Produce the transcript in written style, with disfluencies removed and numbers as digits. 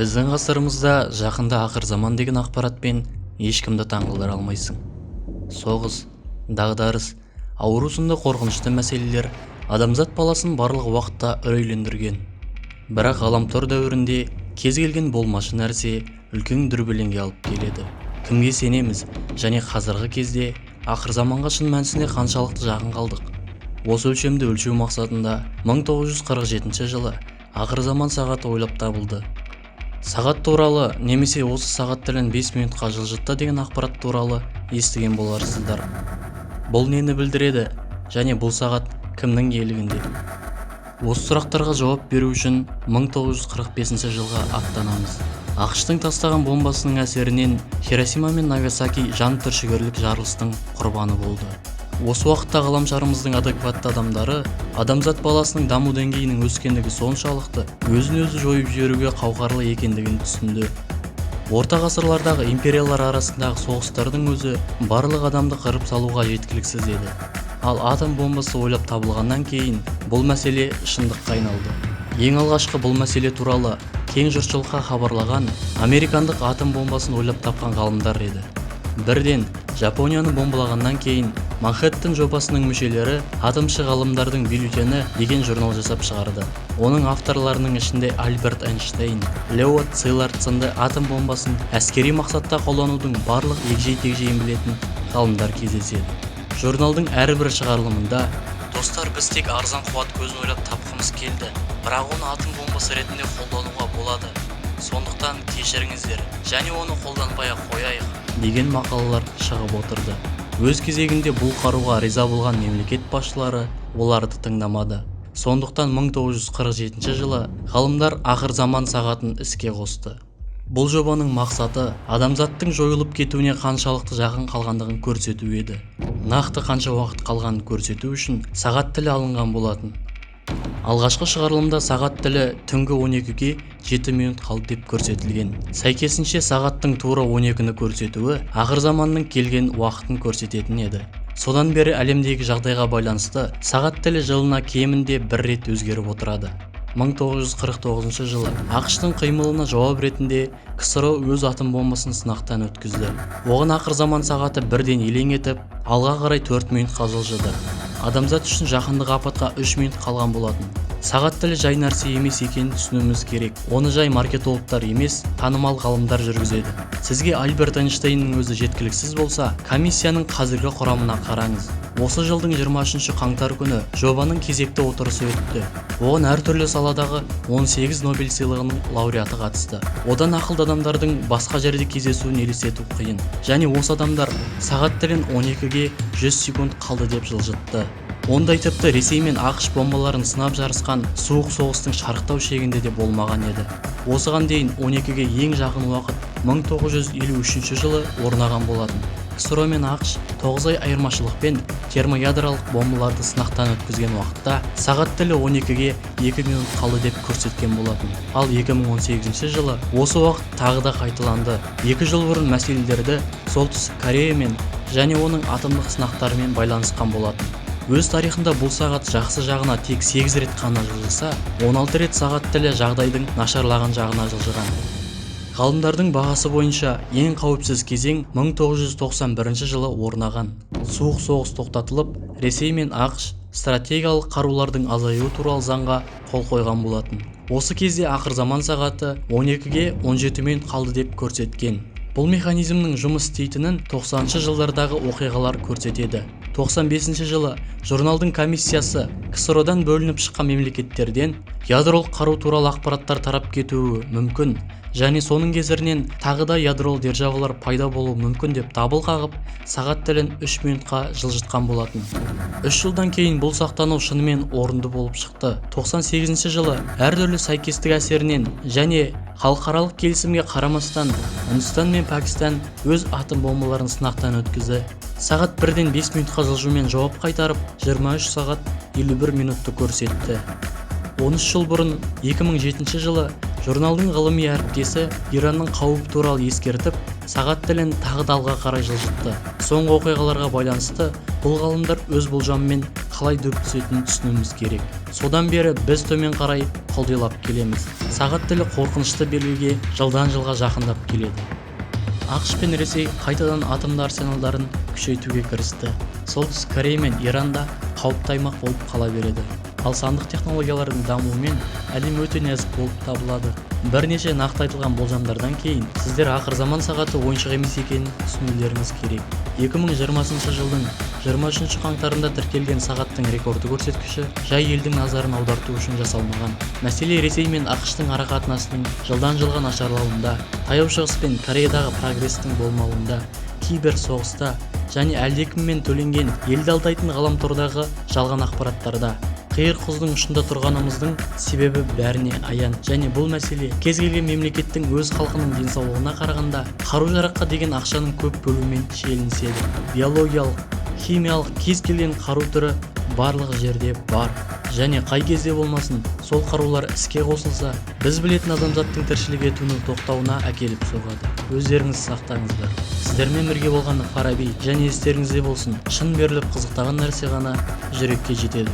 Біздің ғасырымызда жақында ақыр заман деген ақпаратпен ешкімді таңғалдыра алмайсың. Соғыс, дағдарыс, ауру сынды қорқынышты мәселелер адамзат баласын барлық уақытта үрейлендірген. Бірақ ғаламтор дәуірінде кез келген болмашы нәрсе үлкен дүрбелеңге алып келеді. Кімге сенеміз және қазіргі кезде ақыр заманға шын мәнісінде қаншалықты жақын қалдық? Осы өлшемді өлшеу мақсатында 1947 жылы ақыр заман сағаты ойлап табылды. Сағат туралы немесе осы сағат тілін 5 минутқа жылжытты деген ақпарат туралы естіген боларсыздар. Бұл нені білдіреді және бұл сағат кімнің иелігінде? Осы сұрақтарға жауап беру үшін 1945 жылға аттанамыз. ақш-тың тастаған бомбасының әсерінен Хиросима мен Нагасаки жан түршігерлік жарылыстың құрбаны болды. Осы уақытта ғаламшарымыздың адекватты адамдары адамзат баласының даму деңгейінің өскендігі соншалықты өзін-өзі жойып жіберуге қауқарлы екендігін түсінді. Орта ғасырлардағы империялар арасындағы соғыстардың өзі барлық адамды қырып салуға жеткіліксіз еді. Ал атом бомбасы ойлап табылғаннан кейін бұл мәселе шындыққа айналды. Ең алғашқы бұл мәселе туралы кең жұртшылыққа хабарлаған американдық атом бомбасын ойлап тапқан ғалымдар еді. Бірден Жапонияны бомбалағаннан кейін Манхэттен жобасының мүшелері атомшы ғалымдардың бюллетені деген журнал жасап шығарды. Оның авторларының ішінде Альберт Эйнштейн, Лео Szilard сынды атом бомбасын әскери мақсатта қолданудың барлық егжей-тегжейін білетін ғалымдар кездеседі. Журналдың әрбір шығарылымында «Достар, біз тек арзан қуат көзін ойлап тапқымыз келді, бірақ оны атом бомбасы ретінде қолдануға болады. Сондықтан кешіріңіздер және оны қолданбай-ақ қояйық» деген мақалалар шығып отырды. Өз кезегінде бұл қаруға риза болған мемлекет басшылары оларды тыңдамады. Сондықтан 1947 жылы ғалымдар ақыр заман сағатын іске қосты. Бұл жобаның мақсаты адамзаттың жойылып кетуіне қаншалықты жақын қалғандығын көрсету еді. Нақты қанша уақыт қалғанын көрсету үшін сағат тілі алынған болатын. Алғашқы шығарылымда сағат тілі түнгі 12-ге 7 минут қалды деп көрсетілген. Сәйкесінше сағаттың тура 12-ні көрсетуі ақыр заманның келген уақытын көрсететін еді. Содан бері әлемдегі жағдайға байланысты сағат тілі жылына кемінде бір рет өзгеріп отырады. 1949 жылы ақш-тың қимылына жауап ретінде КСРО өз атом бомбасын сынақтан өткізді. Оған ақыр заман сағаты бірден елең етіп, алға қарай 4 минутқа жылжыды. Адамзат үшін жаһандық апатқа 3 минут қалған болатын. Сағат тілі жай нәрсе емес екенін түсінуіміз керек. Оны жай маркетологтар емес, танымал ғалымдар жүргізеді. Сізге Альберт Эйнштейннің өзі жеткіліксіз болса, комиссияның қазіргі құрамына қараңыз. Осы жылдың 23 қаңтар күні жобаның кезекті отырысы өтті. Оған әртүрлі саладағы 18 Нобель сыйлығының лауреаты қатысты. Одан ақылды адамдардың басқа жерде кездесуін елестету қиын. Және осы адамдар сағат тілін 12-ге 100 секунд қалды деп жылжытты. Ондай тіпті Ресей мен ақш бомбаларын сынап жарысқан суық соғыстың шарықтау шегінде де болмаған еді. Осыған дейін 12-ге ең жақын уақыт 1953 жылы орнаған болатын. КСРО мен ақш 9 ай айырмашылықпен термоядролық бомбаларды сынақтан өткізген уақытта сағат тілі 12-ге 2 минут қалды деп көрсеткен болатын. Ал 2018 жылы осы уақыт тағы да қайталанды. 2 жыл бұрын мәселелерді Солтүстік Кореямен және оның атомдық сынақтарымен байланысқан болатын. Өз тарихында бұл сағат жақсы жағына тек 8 рет қана жылжыса, 16 рет сағат тілі жағдайдың нашарлаған жағына жылжыған. Ғалымдардың бағасы бойынша ең қауіпсіз кезең 1991 жылы орнаған. Суық соғыс тоқтатылып, Ресей мен ақш стратегиялық қарулардың азаюы туралы заңға қол қойған болатын. Осы кезде ақыр заман сағаты 12-ге 17 минут қалды деп көрсеткен. Бұл механизмнің жұмыс істейтінін 90-шы жылдардағы оқиғалар көрсетеді. 95 жылы журналдың комиссиясы КСРОдан бөлініп шыққан мемлекеттерден ядролық қару туралы ақпараттар тарап кетуі мүмкін және соның кесірінен тағы да ядролық державалар пайда болуы мүмкін деп дабыл қағып, сағат тілін 3 минутқа жылжытқан болатын. 3 жылдан кейін бұл сақтану шынымен орынды болып шықты. 98 жылы әртүрлі сәйкестік әсерінен және халықаралық келісімге қарамастан Үндістан мен Пәкістан өз атом бомбаларын сынақтан өткізді. Сағат бірден 5 минутқа жылжумен жауап қайтарып, 23 сағат 51 минутты көрсетті. 13 жыл бұрын 2007 жылы журналдың ғылыми әріптесі Иранның қауіп туралы ескертіп, сағат тілін тағы да алға қарай жылжытты. Соңғы оқиғаларға байланысты бұл ғалымдар өз болжамымен қалай дөп түсетінін түсінуіміз керек. Содан бері біз төмен қарай құлдилап келеміз. Сағат тілі қорқынышты белгіге жылдан жылға жақындап келеді. ақш пен Ресей қайтадан атомды арсеналдарын күшейтуге кірісті. Солтүстік Корея мен Иранда қауіпті аймақ болып қала береді. Ал сандық технологиялардың дамуымен әлем өте нәзік болып табылады. Бірнеше нақты айтылған болжамдардан кейін сіздер ақырзаман сағаты ойыншық емес екенін түсінулеріңіз керек. 2020 жылдың 23 қаңтарында тіркелген сағаттың рекорды көрсеткіші жай елдің назарын аударту үшін жасалмаған. Мәселе Ресей мен ақш-тың арақатынасының жылдан жылға нашарлауында, Таяу Шығыс пен Кореядағы прогрестің болмауында, кибер соғыста және әлдекіммен төленген елді алдайтын ғаламтордағы жалған ақпараттарда. Қиыр құздың ұшында тұрғанымыздың себебі бәріне аян, және бұл мәселе кез келген мемлекеттің өз халқының денсаулығына қарағанда қару-жараққа деген ақшаның көп бөлуімен шиеленіседі. Биологиялық, химиялық кез келген қару түрі барлық жерде бар, және қай кезде болмасын сол қарулар іске қосылса, біз білетін адамзаттың тіршілік етуінің тоқтауына әкеліп соғады. Өздеріңіз сақтаңыздар. Сіздермен бірге болғаны Фараби, және естеріңізде болсын, шын беріліп қызықтаған нәрсе ғана жүрекке жетеді.